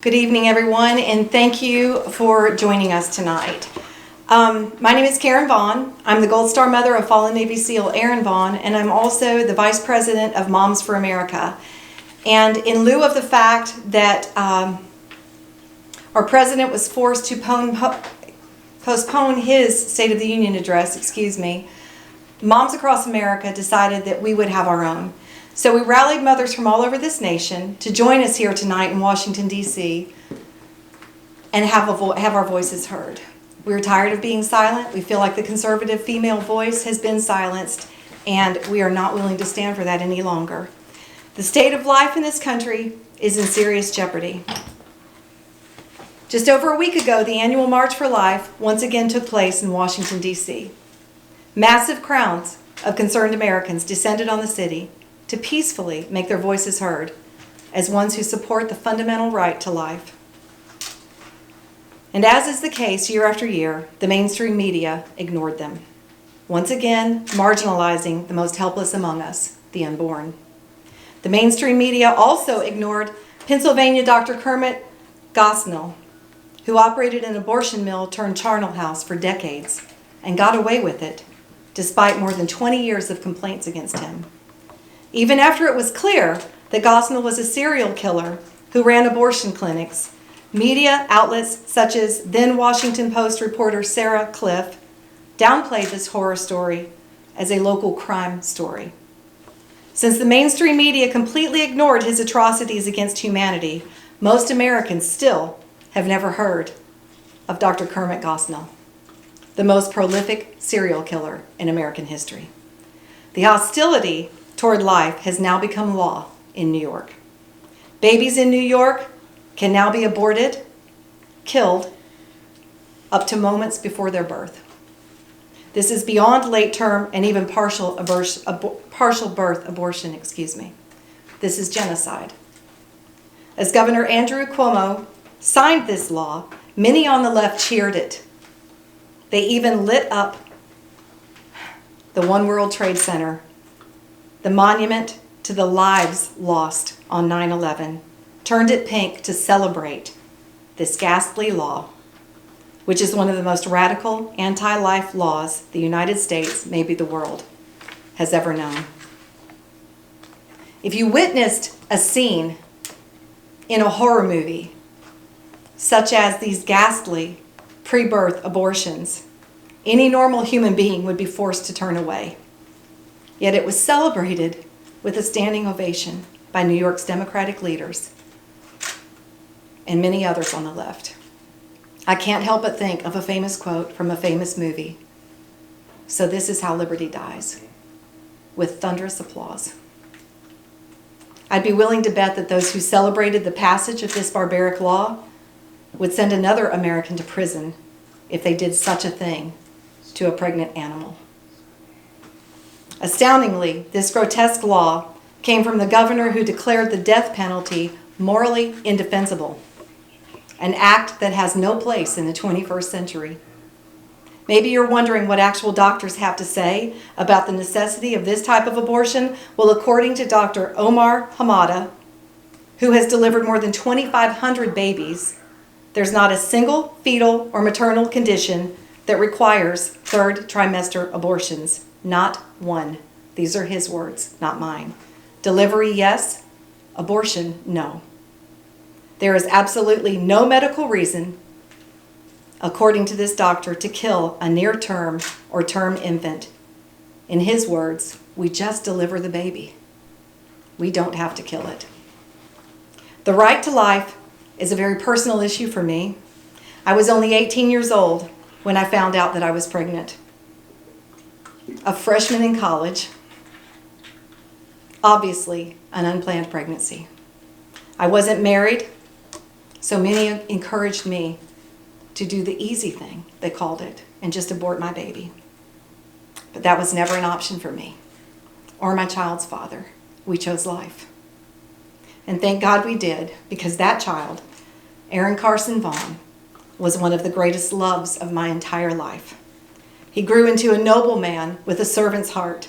Good evening, everyone, and thank you for joining us tonight. My name is Karen Vaughn. I'm the Gold Star mother of fallen Navy SEAL Aaron Vaughn, and I'm also the Vice President of Moms for America. And in lieu of the fact that our president was forced to postpone his State of the Union address, moms across America decided that we would have our own. So we rallied mothers from all over this nation to join us here tonight in Washington, D.C. and have our voices heard. We're tired of being silent. We feel like the conservative female voice has been silenced, and we are not willing to stand for that any longer. The state of life in this country is in serious jeopardy. Just over a week ago, the annual March for Life once again took place in Washington, D.C. Massive crowds of concerned Americans descended on the city to peacefully make their voices heard as ones who support the fundamental right to life. And as is the case year after year, the mainstream media ignored them, once again marginalizing the most helpless among us, the unborn. The mainstream media also ignored Pennsylvania Dr. Kermit Gosnell, who operated an abortion mill turned charnel house for decades and got away with it, despite more than 20 years of complaints against him. Even after it was clear that Gosnell was a serial killer who ran abortion clinics, media outlets such as then Washington Post reporter Sarah Cliff downplayed this horror story as a local crime story. Since the mainstream media completely ignored his atrocities against humanity, most Americans still have never heard of Dr. Kermit Gosnell, the most prolific serial killer in American history. The hostility toward life has now become law in New York. Babies in New York can now be aborted, killed, up to moments before their birth. This is beyond late-term and even partial birth abortion. This is genocide. As Governor Andrew Cuomo signed this law, many on the left cheered it. They even lit up the One World Trade Center, the monument to the lives lost on 9/11, turned it pink to celebrate this ghastly law, which is one of the most radical anti-life laws the United States, maybe the world, has ever known. If you witnessed a scene in a horror movie, such as these ghastly pre-birth abortions, any normal human being would be forced to turn away. Yet it was celebrated with a standing ovation by New York's Democratic leaders and many others on the left. I can't help but think of a famous quote from a famous movie. So this is how liberty dies, with thunderous applause. I'd be willing to bet that those who celebrated the passage of this barbaric law would send another American to prison if they did such a thing to a pregnant animal. Astoundingly, this grotesque law came from the governor who declared the death penalty morally indefensible, an act that has no place in the 21st century. Maybe you're wondering what actual doctors have to say about the necessity of this type of abortion. Well, according to Dr. Omar Hamada, who has delivered more than 2,500 babies, there's not a single fetal or maternal condition that requires third trimester abortions. Not one. These are his words, not mine. Delivery, yes. Abortion, no. There is absolutely no medical reason, according to this doctor, to kill a near-term or term infant. In his words, we just deliver the baby. We don't have to kill it. The right to life is a very personal issue for me. I was only 18 years old when I found out that I was pregnant. A freshman in college, obviously an unplanned pregnancy. I wasn't married, so many encouraged me to do the easy thing, they called it, and just abort my baby. But that was never an option for me or my child's father. We chose life. And thank God we did, because that child, Aaron Carson Vaughn, was one of the greatest loves of my entire life. He grew into a noble man with a servant's heart,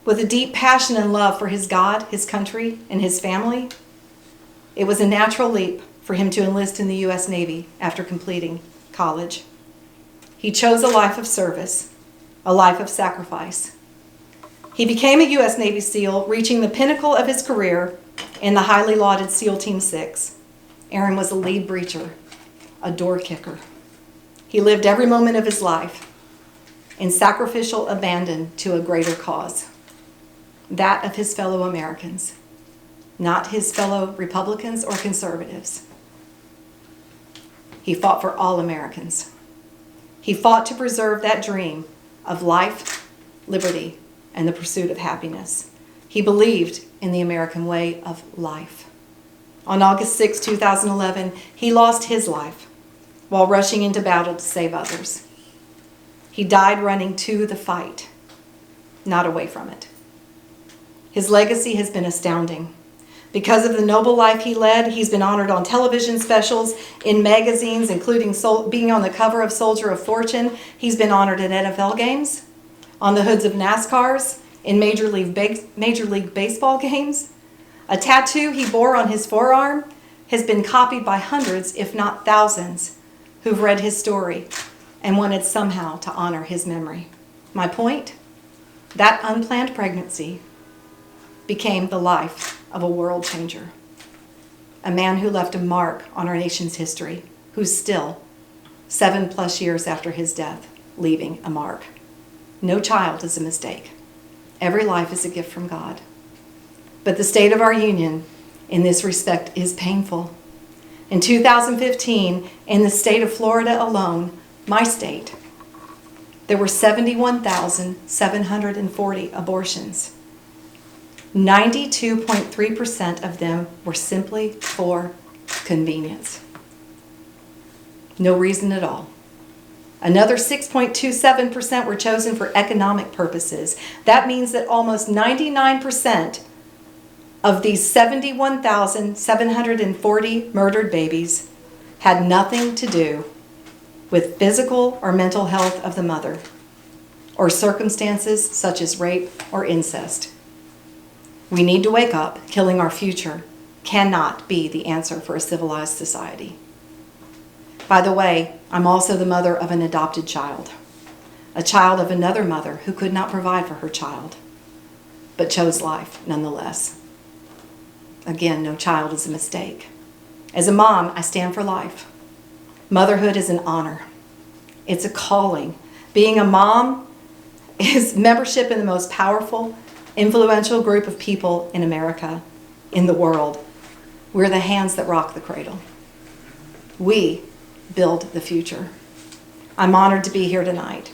with a deep passion and love for his God, his country, and his family. It was a natural leap for him to enlist in the U.S. Navy after completing college. He chose a life of service, a life of sacrifice. He became a U.S. Navy SEAL, reaching the pinnacle of his career in the highly lauded SEAL Team 6. Aaron was a lead breacher, a door kicker. He lived every moment of his life in sacrificial abandon to a greater cause, that of his fellow Americans, not his fellow Republicans or conservatives. He fought for all Americans. He fought to preserve that dream of life, liberty, and the pursuit of happiness. He believed in the American way of life. On August 6, 2011, he lost his life while rushing into battle to save others. He died running to the fight, not away from it. His legacy has been astounding. Because of the noble life he led, he's been honored on television specials, in magazines, including being on the cover of Soldier of Fortune. He's been honored at NFL games, on the hoods of NASCARs, in Major League Baseball games. A tattoo he bore on his forearm has been copied by hundreds, if not thousands, who've read his story and wanted somehow to honor his memory. My point? That unplanned pregnancy became the life of a world changer. A man who left a mark on our nation's history, who's still, 7+ years after his death, leaving a mark. No child is a mistake. Every life is a gift from God. But the state of our union in this respect is painful. In 2015, in the state of Florida alone, my state, there were 71,740 abortions. 92.3% of them were simply for convenience. No reason at all. Another 6.27% were chosen for economic purposes. That means that almost 99% of these 71,740 murdered babies had nothing to do with physical or mental health of the mother, or circumstances such as rape or incest. We need to wake up. Killing our future cannot be the answer for a civilized society. By the way, I'm also the mother of an adopted child, a child of another mother who could not provide for her child, but chose life nonetheless. Again, no child is a mistake. As a mom, I stand for life. Motherhood is an honor. It's a calling. Being a mom is membership in the most powerful, influential group of people in America, in the world. We're the hands that rock the cradle. We build the future. I'm honored to be here tonight,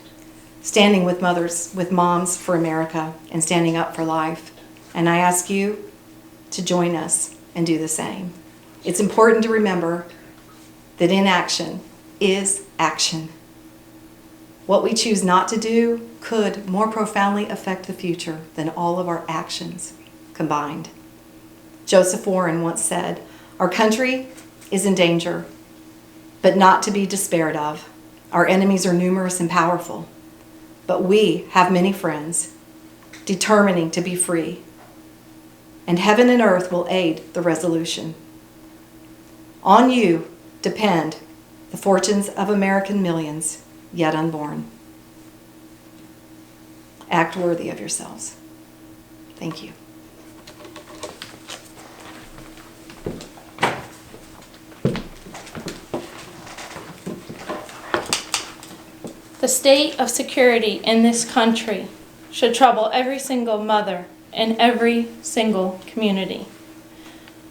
standing with moms for America and standing up for life. And I ask you to join us and do the same. It's important to remember that inaction is action. What we choose not to do could more profoundly affect the future than all of our actions combined. Joseph Warren once said, "Our country is in danger, but not to be despaired of. Our enemies are numerous and powerful, but we have many friends, determining to be free. And heaven and earth will aid the resolution. On you depend the fortunes of American millions yet unborn. Act worthy of yourselves." Thank you. The state of security in this country should trouble every single mother in every single community.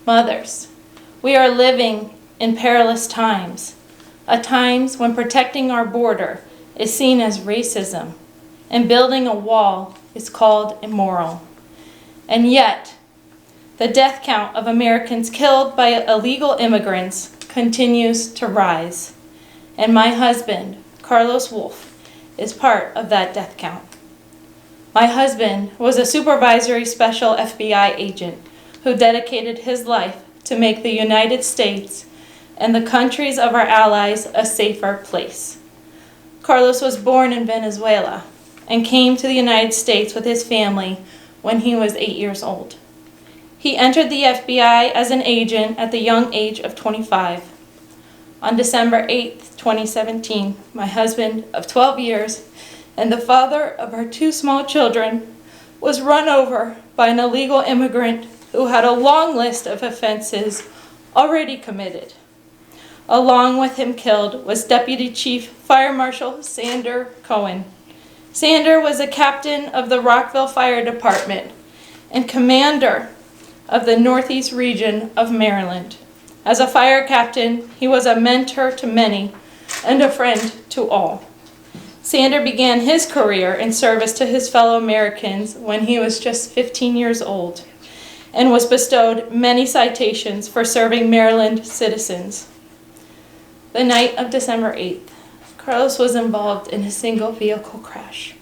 Mothers, we are living in perilous times, times when protecting our border is seen as racism and building a wall is called immoral. And yet, the death count of Americans killed by illegal immigrants continues to rise. And my husband, Carlos Wolf, is part of that death count. My husband was a supervisory special FBI agent who dedicated his life to make the United States and the countries of our allies a safer place. Carlos was born in Venezuela and came to the United States with his family when he was 8 years old. He entered the FBI as an agent at the young age of 25. On December 8, 2017, my husband of 12 years and the father of our 2 small children was run over by an illegal immigrant who had a long list of offenses already committed. Along with him killed was Deputy Chief Fire Marshal Sander Cohen. Sander was a captain of the Rockville Fire Department and commander of the Northeast region of Maryland. As a fire captain, he was a mentor to many and a friend to all. Sander began his career in service to his fellow Americans when he was just 15 years old and was bestowed many citations for serving Maryland citizens. The night of December 8th, Carlos was involved in a single vehicle crash.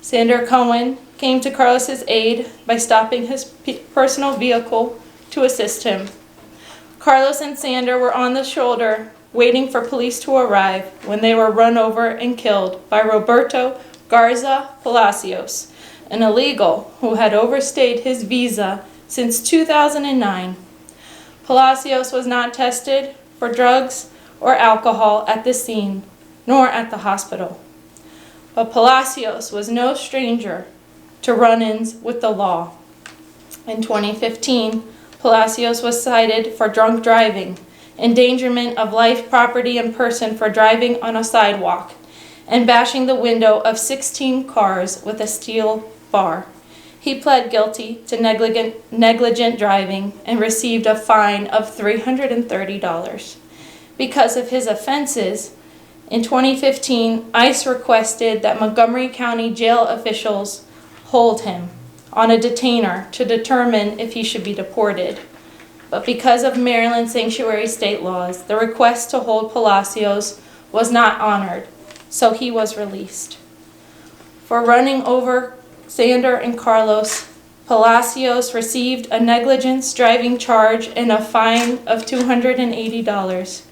Sander Cohen came to Carlos's aid by stopping his personal vehicle to assist him. Carlos and Sander were on the shoulder waiting for police to arrive when they were run over and killed by Roberto Garza Palacios, an illegal who had overstayed his visa since 2009. Palacios was not tested for drugs or alcohol at the scene, nor at the hospital. But Palacios was no stranger to run-ins with the law. In 2015, Palacios was cited for drunk driving, endangerment of life, property, and person for driving on a sidewalk, and bashing the window of 16 cars with a steel bar. He pled guilty to negligent driving and received a fine of $330. Because of his offenses, in 2015, ICE requested that Montgomery County jail officials hold him on a detainer to determine if he should be deported. But because of Maryland sanctuary state laws, the request to hold Palacios was not honored, so he was released. For running over Sander and Carlos, Palacios received a negligence driving charge and a fine of $280.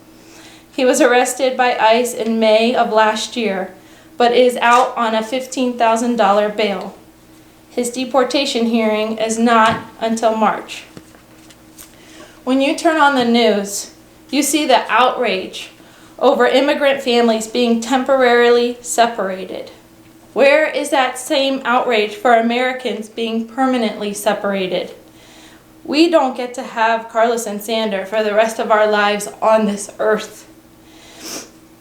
He was arrested by ICE in May of last year, but is out on a $15,000 bail. His deportation hearing is not until March. When you turn on the news, you see the outrage over immigrant families being temporarily separated. Where is that same outrage for Americans being permanently separated? We don't get to have Carlos and Sander for the rest of our lives on this earth.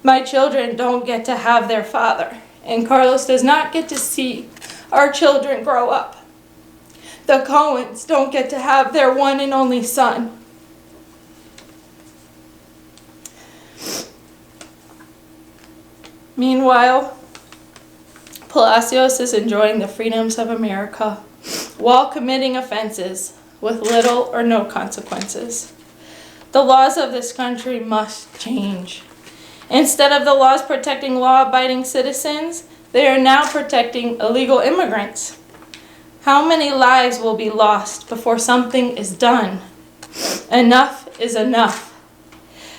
My children don't get to have their father, and Carlos does not get to see our children grow up. The Cohens don't get to have their one and only son. Meanwhile, Palacios is enjoying the freedoms of America while committing offenses with little or no consequences. The laws of this country must change. Instead of the laws protecting law-abiding citizens, they are now protecting illegal immigrants. How many lives will be lost before something is done? Enough is enough.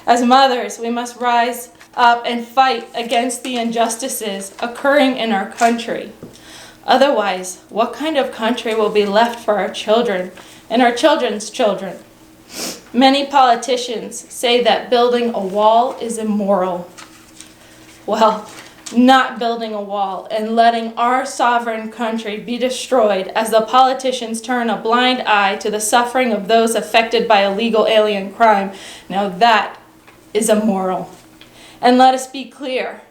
As mothers, we must rise up and fight against the injustices occurring in our country. Otherwise, what kind of country will be left for our children and our children's children? Many politicians say that building a wall is immoral. Well, not building a wall and letting our sovereign country be destroyed as the politicians turn a blind eye to the suffering of those affected by illegal alien crime, now that is immoral. And let us be clear,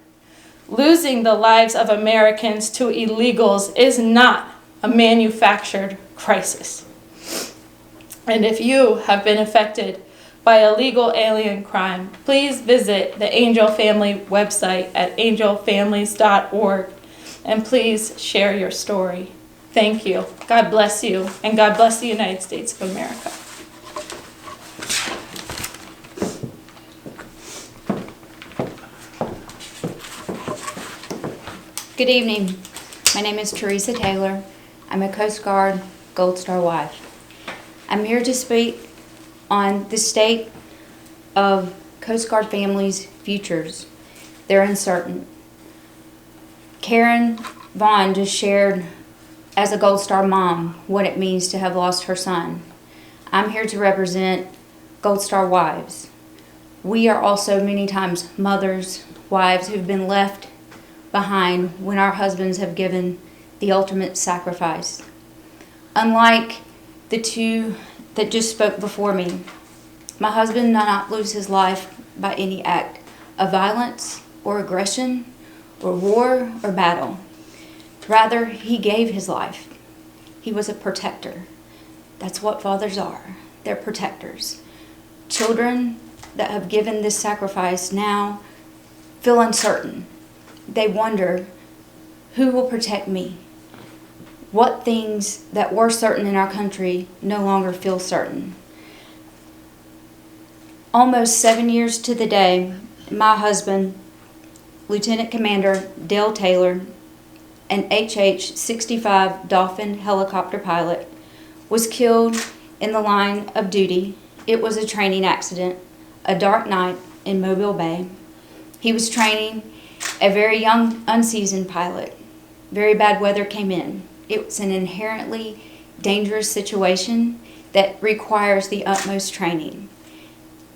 losing the lives of Americans to illegals is not a manufactured crisis. And if you have been affected by illegal alien crime, please visit the Angel Family website at angelfamilies.org and please share your story. Thank you. God bless you, and God bless the United States of America. Good evening. My name is Teresa Taylor. I'm a Coast Guard Gold Star wife. I'm here to speak on the state of Coast Guard families' futures. They're uncertain. Karen Vaughn just shared, as a Gold Star mom, what it means to have lost her son. I'm here to represent Gold Star wives. We are also many times mothers, wives who've been left behind when our husbands have given the ultimate sacrifice. Unlike the two that just spoke before me, my husband did not lose his life by any act of violence or aggression or war or battle. Rather, he gave his life. He was a protector. That's what fathers are. They're protectors. Children that have given this sacrifice now feel uncertain. They wonder, who will protect me? What things that were certain in our country no longer feel certain? Almost 7 years to the day, my husband, Lieutenant Commander Dale Taylor, an HH-65 Dolphin helicopter pilot, was killed in the line of duty. It was a training accident, a dark night in Mobile Bay. He was training a very young, unseasoned pilot. Very bad weather came in. It was an inherently dangerous situation that requires the utmost training.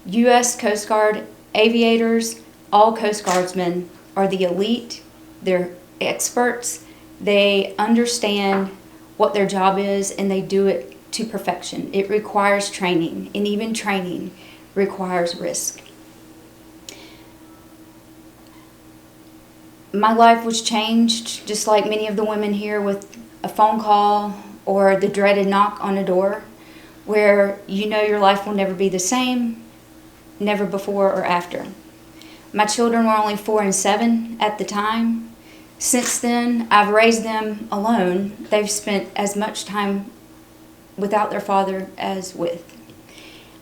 U.S. Coast Guard aviators, all Coast Guardsmen are the elite. They're experts. They understand what their job is, and they do it to perfection. It requires training, and even training requires risk. My life was changed, just like many of the women here, with a phone call or the dreaded knock on a door, where you know your life will never be the same, never before or after. My children were only 4 and 7 at the time. Since then, I've raised them alone. They've spent as much time without their father as with.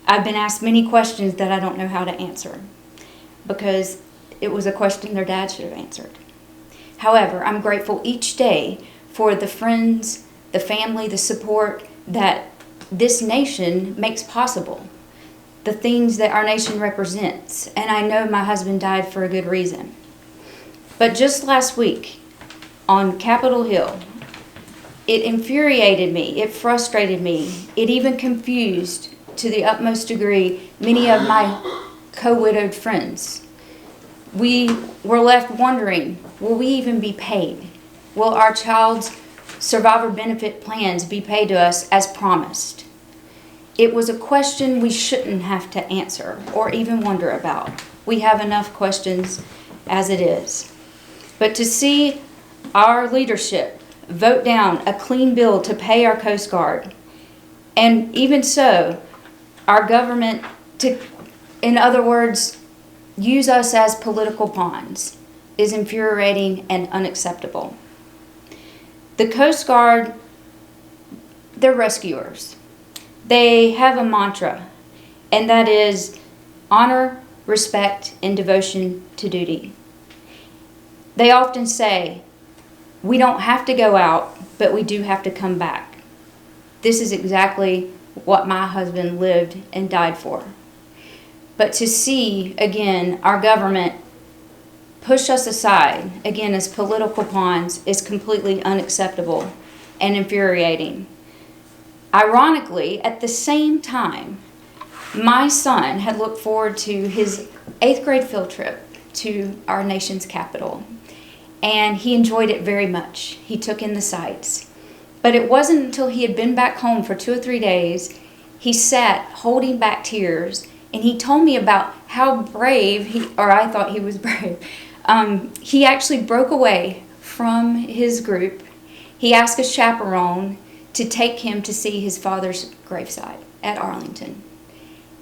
I've been asked many questions that I don't know how to answer, because it was a question their dad should have answered. However, I'm grateful each day for the friends, the family, the support that this nation makes possible, the things that our nation represents, and I know my husband died for a good reason. But just last week on Capitol Hill, it infuriated me, it frustrated me, it even confused to the utmost degree many of my co-widowed friends. We were left wondering, will we even be paid? Will our child's survivor benefit plans be paid to us as promised? It was a question we shouldn't have to answer or even wonder about. We have enough questions as it is. But to see our leadership vote down a clean bill to pay our Coast Guard, and even so, our government to, in other words, use us as political pawns, is infuriating and unacceptable. The Coast Guard, they're rescuers. They have a mantra, and that is honor, respect, and devotion to duty. They often say, we don't have to go out, but we do have to come back. This is exactly what my husband lived and died for. But to see, again, our government push us aside, again, as political pawns, is completely unacceptable and infuriating. Ironically, at the same time, my son had looked forward to his 8th grade field trip to our nation's capital, and he enjoyed it very much. He took in the sights. But it wasn't until he had been back home for 2 or 3 days, he sat holding back tears, and he told me about how brave I thought he was brave. He actually broke away from his group. He asked a chaperone to take him to see his father's gravesite at Arlington.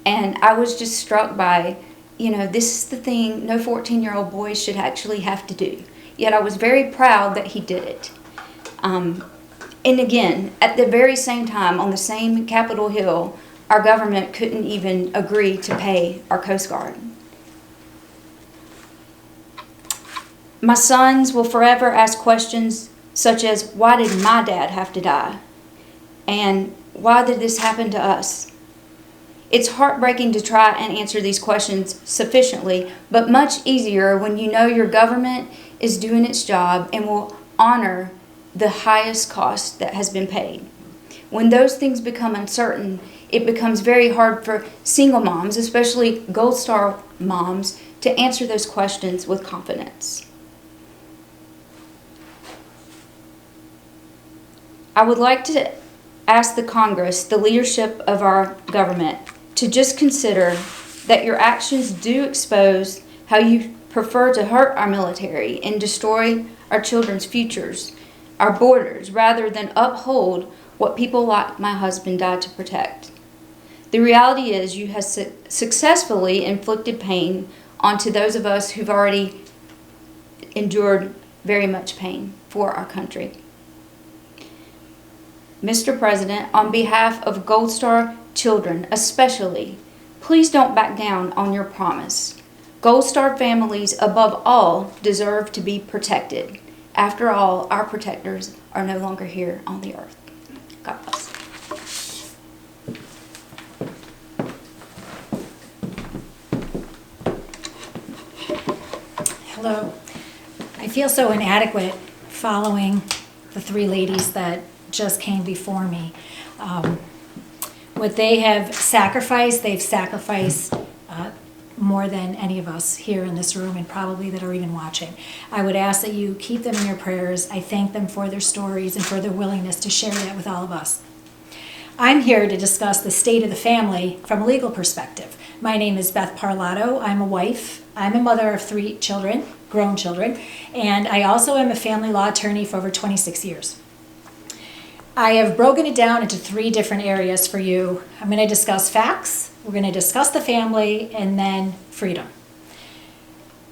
And I was just struck by, this is the thing no 14-year-old boy should actually have to do. Yet I was very proud that he did it. And again, at the very same time, on the same Capitol Hill, our government couldn't even agree to pay our Coast Guard. My sons will forever ask questions such as, why did my dad have to die? And why did this happen to us? It's heartbreaking to try and answer these questions sufficiently, but much easier when you know your government is doing its job and will honor the highest cost that has been paid. When those things become uncertain, it becomes very hard for single moms, especially Gold Star moms, to answer those questions with confidence. I would like to ask the Congress, the leadership of our government, to just consider that your actions do expose how you prefer to hurt our military and destroy our children's futures, our borders, rather than uphold what people like my husband died to protect. The reality is you have successfully inflicted pain onto those of us who've already endured very much pain for our country. Mr. President, on behalf of Gold Star children especially, please don't back down on your promise. Gold Star families, above all, deserve to be protected. After all, our protectors are no longer here on the earth. God bless. Hello. I feel so inadequate following the three ladies that just came before me. What they have sacrificed, they've sacrificed more than any of us here in this room and probably that are even watching. I would ask that you keep them in your prayers. I thank them for their stories and for their willingness to share that with all of us. I'm here to discuss the state of the family from a legal perspective. My name is Beth Parlato. I'm a wife. I'm a mother of 3 children, grown children, and I also am a family law attorney for over 26 years. I have broken it down into 3 different areas for you. I'm going to discuss facts, we're going to discuss the family, and then freedom.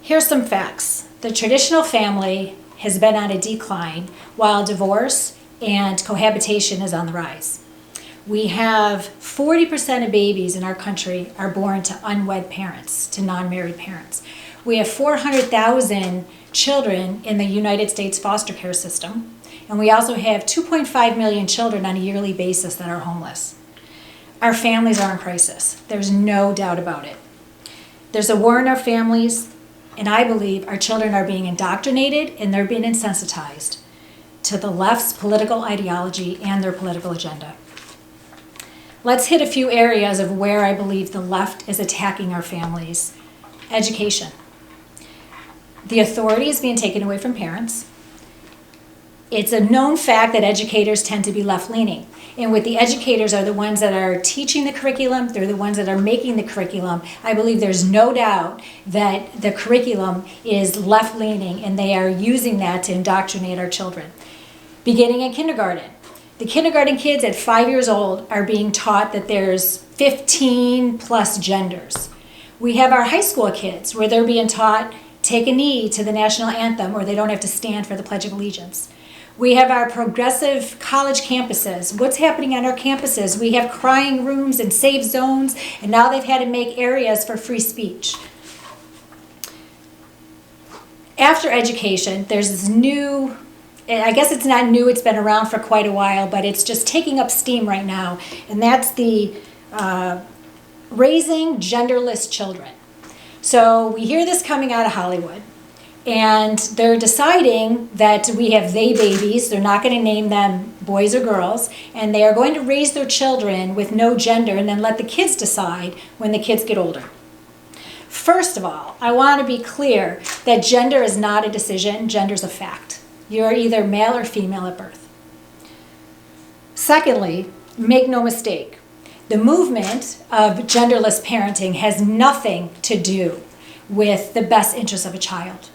Here's some facts. The traditional family has been on a decline while divorce and cohabitation is on the rise. We have 40% of babies in our country are born to unwed parents, to non-married parents. We have 400,000 children in the United States foster care system. And we also have 2.5 million children on a yearly basis that are homeless. Our families are in crisis. There's no doubt about it. There's a war in our families, and I believe our children are being indoctrinated and they're being insensitized to the left's political ideology and their political agenda. Let's hit a few areas of where I believe the left is attacking our families. Education. The authority is being taken away from parents. It's a known fact that educators tend to be left-leaning. And with the educators are the ones that are teaching the curriculum, they're the ones that are making the curriculum. I believe there's no doubt that the curriculum is left-leaning and they are using that to indoctrinate our children. Beginning in kindergarten. The kindergarten kids at 5 years old are being taught that there's 15 plus genders. We have our high school kids where they're being taught take a knee to the national anthem or they don't have to stand for the Pledge of Allegiance. We have our progressive college campuses. What's happening on our campuses? We have crying rooms and safe zones, and now they've had to make areas for free speech. After education, there's this new, I guess it's not new, it's been around for quite a while, but it's just taking up steam right now, and that's the raising genderless children. So we hear this coming out of Hollywood. And they're deciding that we have they babies, they're not going to name them boys or girls, and they are going to raise their children with no gender and then let the kids decide when the kids get older. First of all, I want to be clear that gender is not a decision, gender is a fact. You're either male or female at birth. Secondly, make no mistake, the movement of genderless parenting has nothing to do with the best interests of a child.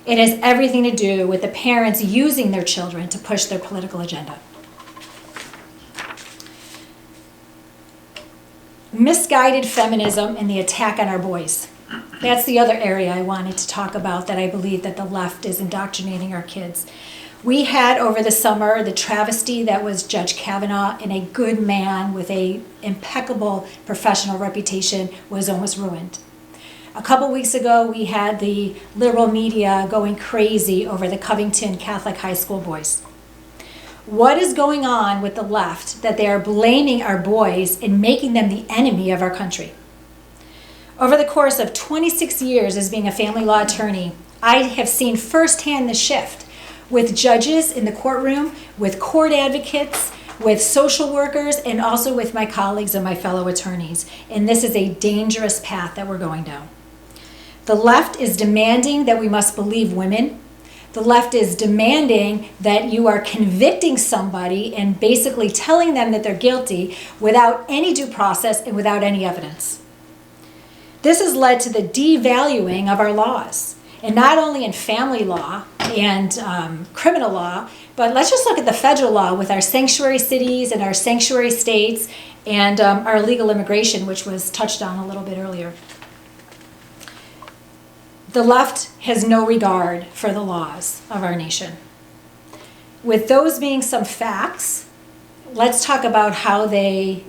It has everything to do with the parents using their children to push their political agenda. Misguided feminism and the attack on our boys. That's the other area I wanted to talk about that I believe that the left is indoctrinating our kids. We had over the summer the travesty that was Judge Kavanaugh, and a good man with an impeccable professional reputation was almost ruined. A couple weeks ago, we had the liberal media going crazy over the Covington Catholic High School boys. What is going on with the left that they are blaming our boys and making them the enemy of our country? Over the course of 26 years as being a family law attorney, I have seen firsthand the shift with judges in the courtroom, with court advocates, with social workers, and also with my colleagues and my fellow attorneys. And this is a dangerous path that we're going down. The left is demanding that we must believe women. The left is demanding that you are convicting somebody and basically telling them that they're guilty without any due process and without any evidence. This has led to the devaluing of our laws, and not only in family law and criminal law, but let's just look at the federal law with our sanctuary cities and our sanctuary states and our illegal immigration, which was touched on a little bit earlier. The left has no regard for the laws of our nation. With those being some facts, let's talk about how they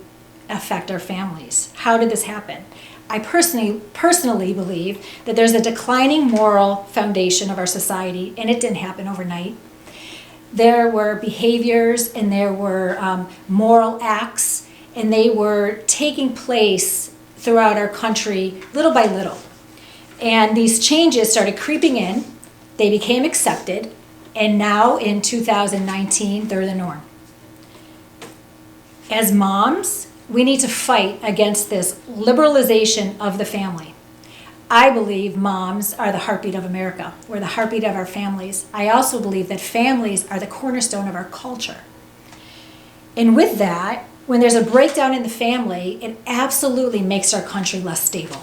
affect our families. How did this happen? I personally believe that there's a declining moral foundation of our society, and it didn't happen overnight. There were behaviors and there were moral acts, and they were taking place throughout our country little by little. And these changes started creeping in, they became accepted, and now in 2019, they're the norm. As moms, we need to fight against this liberalization of the family. I believe moms are the heartbeat of America. We're the heartbeat of our families. I also believe that families are the cornerstone of our culture. And with that, when there's a breakdown in the family, it absolutely makes our country less stable.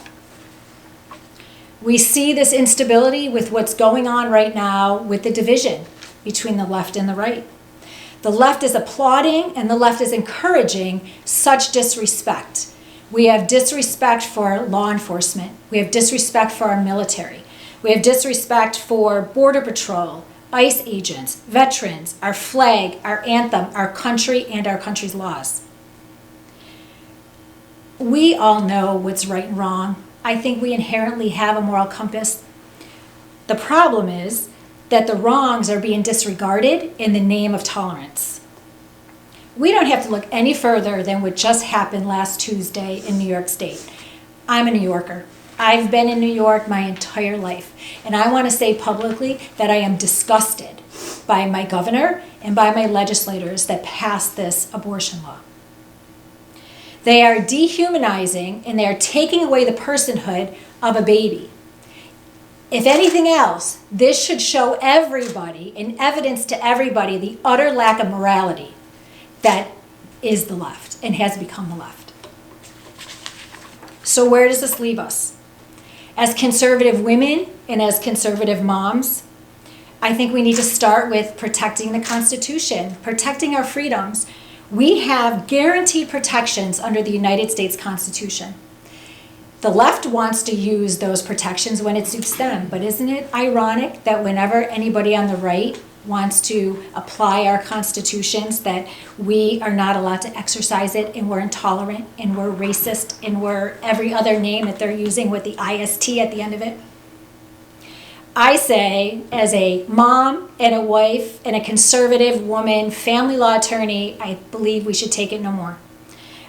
We see this instability with what's going on right now with the division between the left and the right. The left is applauding and the left is encouraging such disrespect. We have disrespect for law enforcement. We have disrespect for our military. We have disrespect for Border Patrol, ICE agents, veterans, our flag, our anthem, our country, and our country's laws. We all know what's right and wrong. I think we inherently have a moral compass. The problem is that the wrongs are being disregarded in the name of tolerance. We don't have to look any further than what just happened last Tuesday in New York State. I'm a New Yorker. I've been in New York my entire life, and I want to say publicly that I am disgusted by my governor and by my legislators that passed this abortion law. They are dehumanizing and they are taking away the personhood of a baby. If anything else, this should show everybody and evidence to everybody the utter lack of morality that is the left and has become the left. So where does this leave us? As conservative women and as conservative moms, I think we need to start with protecting the Constitution, protecting our freedoms. We have guaranteed protections under the United States Constitution. The left wants to use those protections when it suits them, but isn't it ironic that whenever anybody on the right wants to apply our constitutions, that we are not allowed to exercise it, and we're intolerant, and we're racist, and we're every other name that they're using with the IST at the end of it? I say, as a mom and a wife and a conservative woman, family law attorney, I believe we should take it no more.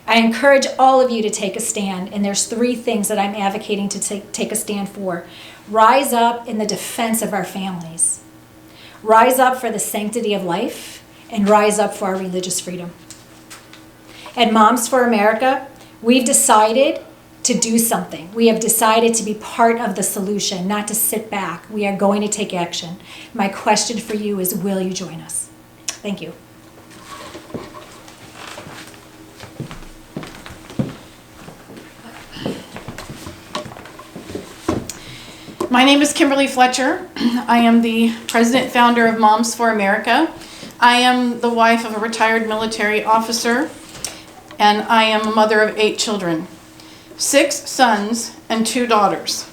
I encourage all of you to take a stand, and there's 3 things that I'm advocating to take a stand for. Rise up in the defense of our families. Rise up for the sanctity of life, and rise up for our religious freedom. At Moms for America, we've decided to do something. We have decided to be part of the solution, not to sit back. We are going to take action. My question for you is, will you join us? Thank you. My name is Kimberly Fletcher. I am the president founder of Moms for America. I am the wife of a retired military officer, and I am a mother of 8 children, 6 sons and 2 daughters.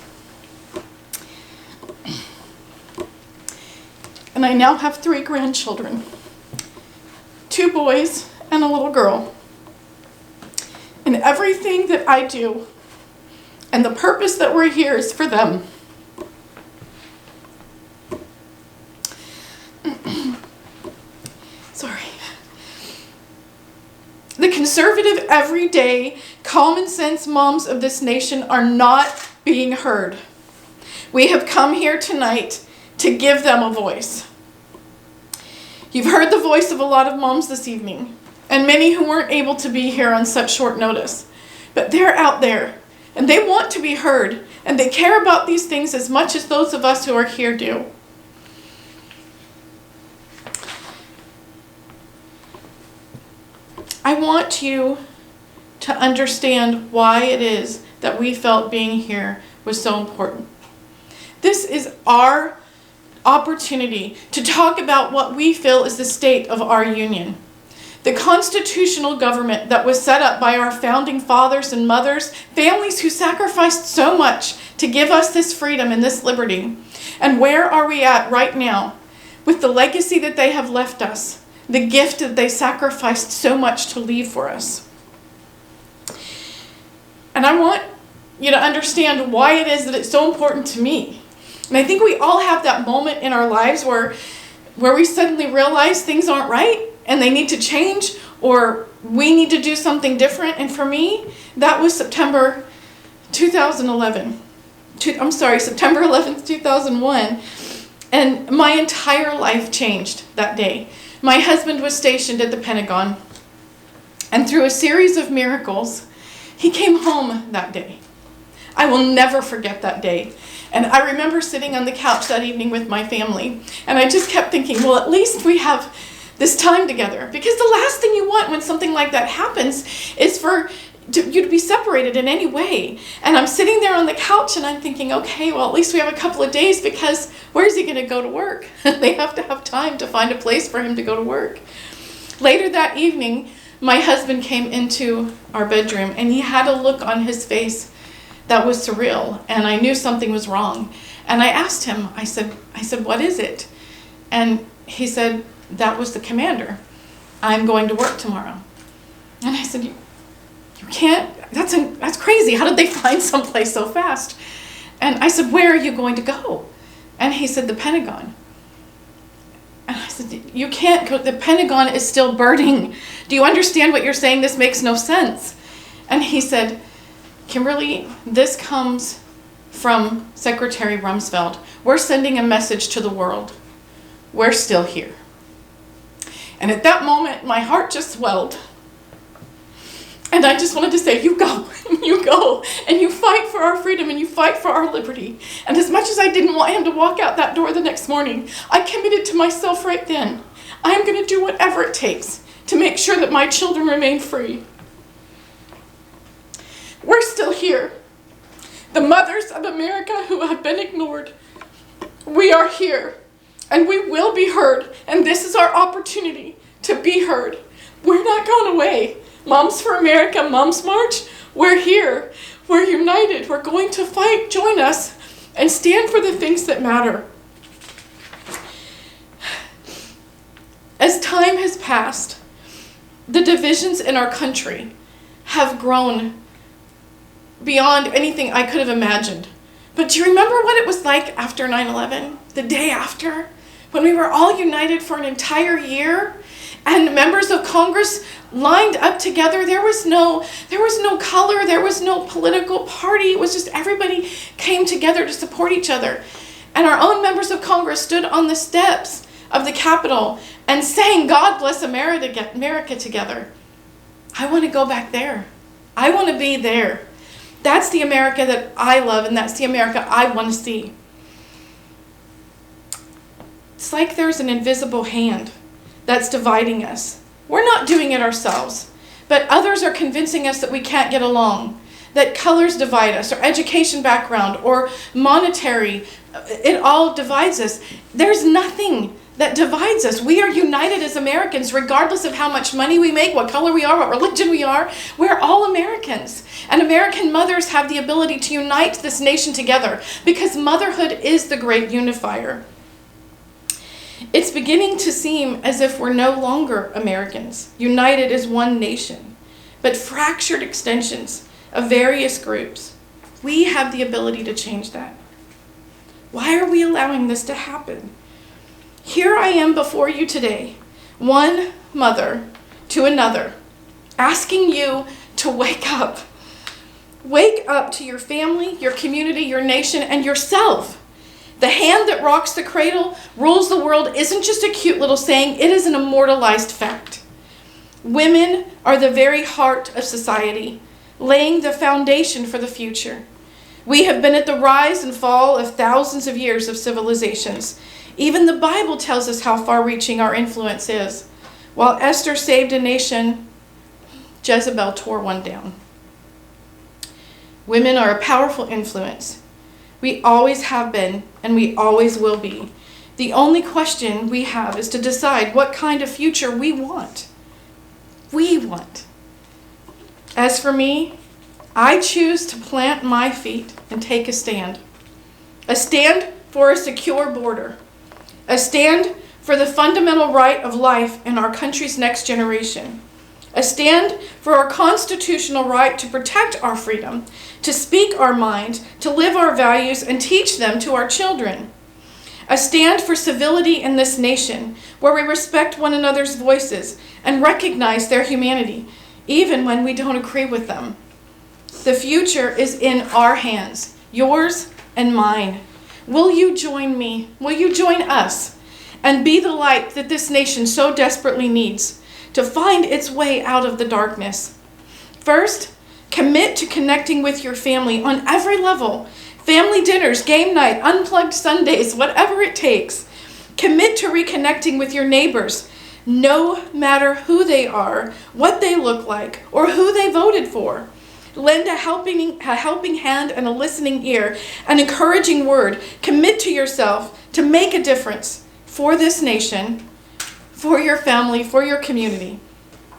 And I now have 3 grandchildren, 2 boys and a little girl. And everything that I do and the purpose that we're here is for them. Sorry. The conservative, everyday, common sense moms of this nation are not being heard. We have come here tonight to give them a voice. You've heard the voice of a lot of moms this evening, and many who weren't able to be here on such short notice. But they're out there, and they want to be heard, and they care about these things as much as those of us who are here do. I want you to understand why it is that we felt being here was so important. This is our opportunity to talk about what we feel is the state of our union. The constitutional government that was set up by our founding fathers and mothers, families who sacrificed so much to give us this freedom and this liberty. And where are we at right now with the legacy that they have left us, the gift that they sacrificed so much to leave for us? And I want you to understand why it is that it's so important to me. And I think we all have that moment in our lives where we suddenly realize things aren't right and they need to change, or we need to do something different. And for me, that was September 11th, 2001. And my entire life changed that day. My husband was stationed at the Pentagon, and through a series of miracles, he came home that day. I will never forget that day. And I remember sitting on the couch that evening with my family, and I just kept thinking, well, at least we have this time together. Because the last thing you want when something like that happens is for you to be separated in any way. And I'm sitting there on the couch and I'm thinking, okay, well, at least we have a couple of days, because where's he going to go to work? They have to have time to find a place for him to go to work. Later that evening, my husband came into our bedroom, and he had a look on his face that was surreal, and I knew something was wrong. And I asked him, I said, what is it? And he said, that was the commander. I'm going to work tomorrow. And I said, you can't, that's crazy. How did they find someplace so fast? And I said, where are you going to go? And he said, the Pentagon. And I said, you can't go, the Pentagon is still burning. Do you understand what you're saying? This makes no sense. And he said, Kimberly, this comes from Secretary Rumsfeld. We're sending a message to the world. We're still here. And at that moment, my heart just swelled. And I just wanted to say, you go, and you fight for our freedom, and you fight for our liberty. And as much as I didn't want him to walk out that door the next morning, I committed to myself right then, I am going to do whatever it takes to make sure that my children remain free. We're still here. The mothers of America who have been ignored. We are here, and we will be heard, and this is our opportunity to be heard. We're not going away. Moms for America, Moms March, we're here. We're united. We're going to fight. Join us and stand for the things that matter. As time has passed, the divisions in our country have grown beyond anything I could have imagined. But do you remember what it was like after 9/11? The day after? When we were all united for an entire year? And members of Congress lined up together. There was no color, there was no political party. It was just everybody came together to support each other. And our own members of Congress stood on the steps of the Capitol and sang, God bless America together. I want to go back there. I want to be there. That's the America that I love, and that's the America I want to see. It's like there's an invisible hand that's dividing us. We're not doing it ourselves, but others are convincing us that we can't get along, that colors divide us, or education background, or monetary. It all divides us. There's nothing that divides us. We are united as Americans, regardless of how much money we make, what color we are, what religion we are. We're all Americans. And American mothers have the ability to unite this nation together, because motherhood is the great unifier. It's beginning to seem as if we're no longer Americans, united as one nation, but fractured extensions of various groups. We have the ability to change that. Why are we allowing this to happen? Here I am before you today, one mother to another, asking you to wake up. Wake up to your family, your community, your nation, and yourself. The hand that rocks the cradle, rules the world isn't just a cute little saying, it is an immortalized fact. Women are the very heart of society, laying the foundation for the future. We have been at the rise and fall of thousands of years of civilizations. Even the Bible tells us how far-reaching our influence is. While Esther saved a nation, Jezebel tore one down. Women are a powerful influence. We always have been, and we always will be. The only question we have is to decide what kind of future we want. We want. As for me, I choose to plant my feet and take a stand. A stand for a secure border. A stand for the fundamental right of life in our country's next generation. A stand for our constitutional right to protect our freedom, to speak our mind, to live our values, and teach them to our children. A stand for civility in this nation, where we respect one another's voices and recognize their humanity, even when we don't agree with them. The future is in our hands, yours and mine. Will you join me? Will you join us and be the light that this nation so desperately needs to find its way out of the darkness? First, commit to connecting with your family on every level. Family dinners, game night, unplugged Sundays, whatever it takes. Commit to reconnecting with your neighbors, no matter who they are, what they look like, or who they voted for. Lend a helping hand and a listening ear, an encouraging word. Commit to yourself to make a difference for this nation, for your family, for your community.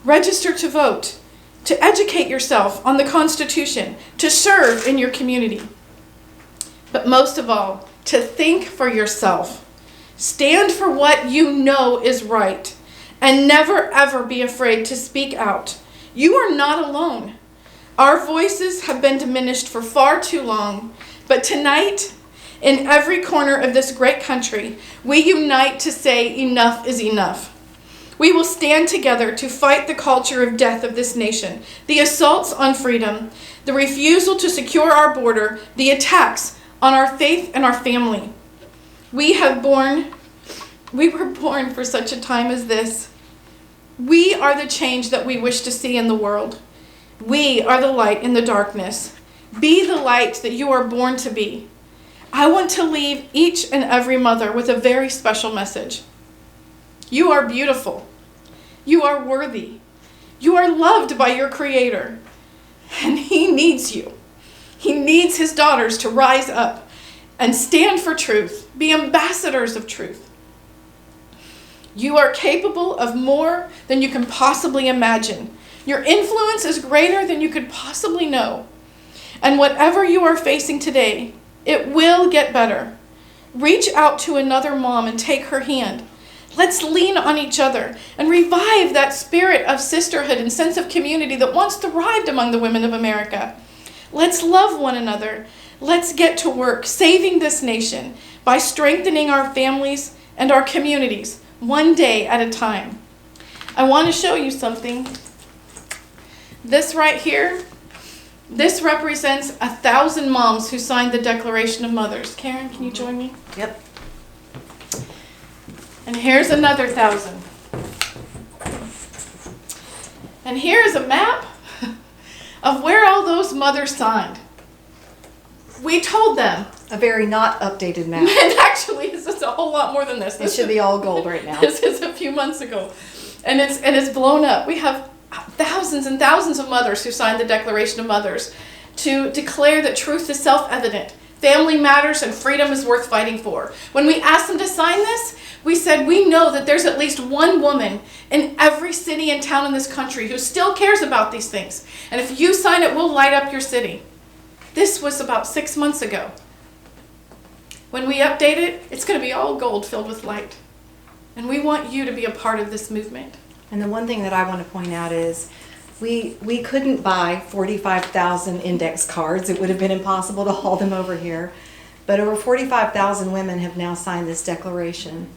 Register to vote, to educate yourself on the Constitution, to serve in your community. But most of all, to think for yourself. Stand for what you know is right, and never ever be afraid to speak out. You are not alone. Our voices have been diminished for far too long, but tonight, in every corner of this great country, we unite to say enough is enough. We will stand together to fight the culture of death of this nation, the assaults on freedom, the refusal to secure our border, the attacks on our faith and our family. We were born for such a time as this. We are the change that we wish to see in the world. We are the light in the darkness. Be the light that you are born to be. I want to leave each and every mother with a very special message. You are beautiful. You are worthy. You are loved by your Creator. And He needs you. He needs His daughters to rise up and stand for truth, be ambassadors of truth. You are capable of more than you can possibly imagine. Your influence is greater than you could possibly know. And whatever you are facing today, it will get better. Reach out to another mom and take her hand. Let's lean on each other and revive that spirit of sisterhood and sense of community that once thrived among the women of America. Let's love one another. Let's get to work saving this nation by strengthening our families and our communities one day at a time. I want to show you something. This right here, this represents 1,000 moms who signed the Declaration of Mothers. Karen, can you join me? Yep. And here's another 1,000. And here's a map of where all those mothers signed. We told them. A very not updated map. And actually, it's a whole lot more than this. It should be all gold right now. This is a few months ago. And it's blown up. We have thousands and thousands of mothers who signed the Declaration of Mothers to declare that truth is self-evident. Family matters and freedom is worth fighting for. When we asked them to sign this, we said we know that there's at least one woman in every city and town in this country who still cares about these things. And if you sign it, we'll light up your city. This was about 6 months ago. When we update it, it's going to be all gold filled with light. And we want you to be a part of this movement. And the one thing that I want to point out is we couldn't buy 45,000 index cards. It would have been impossible to haul them over here. But over 45,000 women have now signed this declaration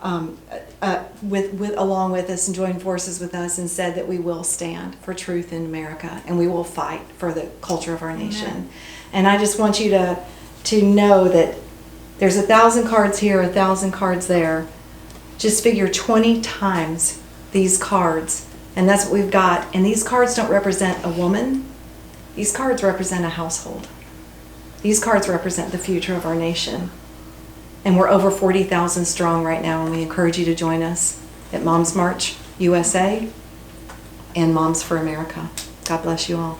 along with us and joined forces with us and said that we will stand for truth in America and we will fight for the culture of our nation. Amen. And I just want you to know that there's 1,000 cards here, 1,000 cards there. Just figure 20 times these cards And that's what we've got. And these cards don't represent a woman. These cards represent a household. These cards represent the future of our nation. And we're over 40,000 strong right now, and we encourage you to join us at Moms March USA and Moms for America. God bless you all.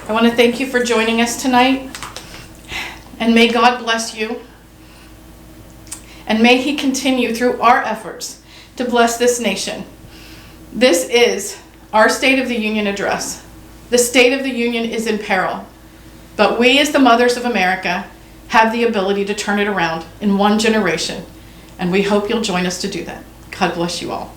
I want to thank you for joining us tonight, and may God bless you, and may He continue through our efforts to bless this nation. This is our State of the Union address. The State of the Union is in peril, but we as the mothers of America have the ability to turn it around in one generation, and we hope you'll join us to do that. God bless you all.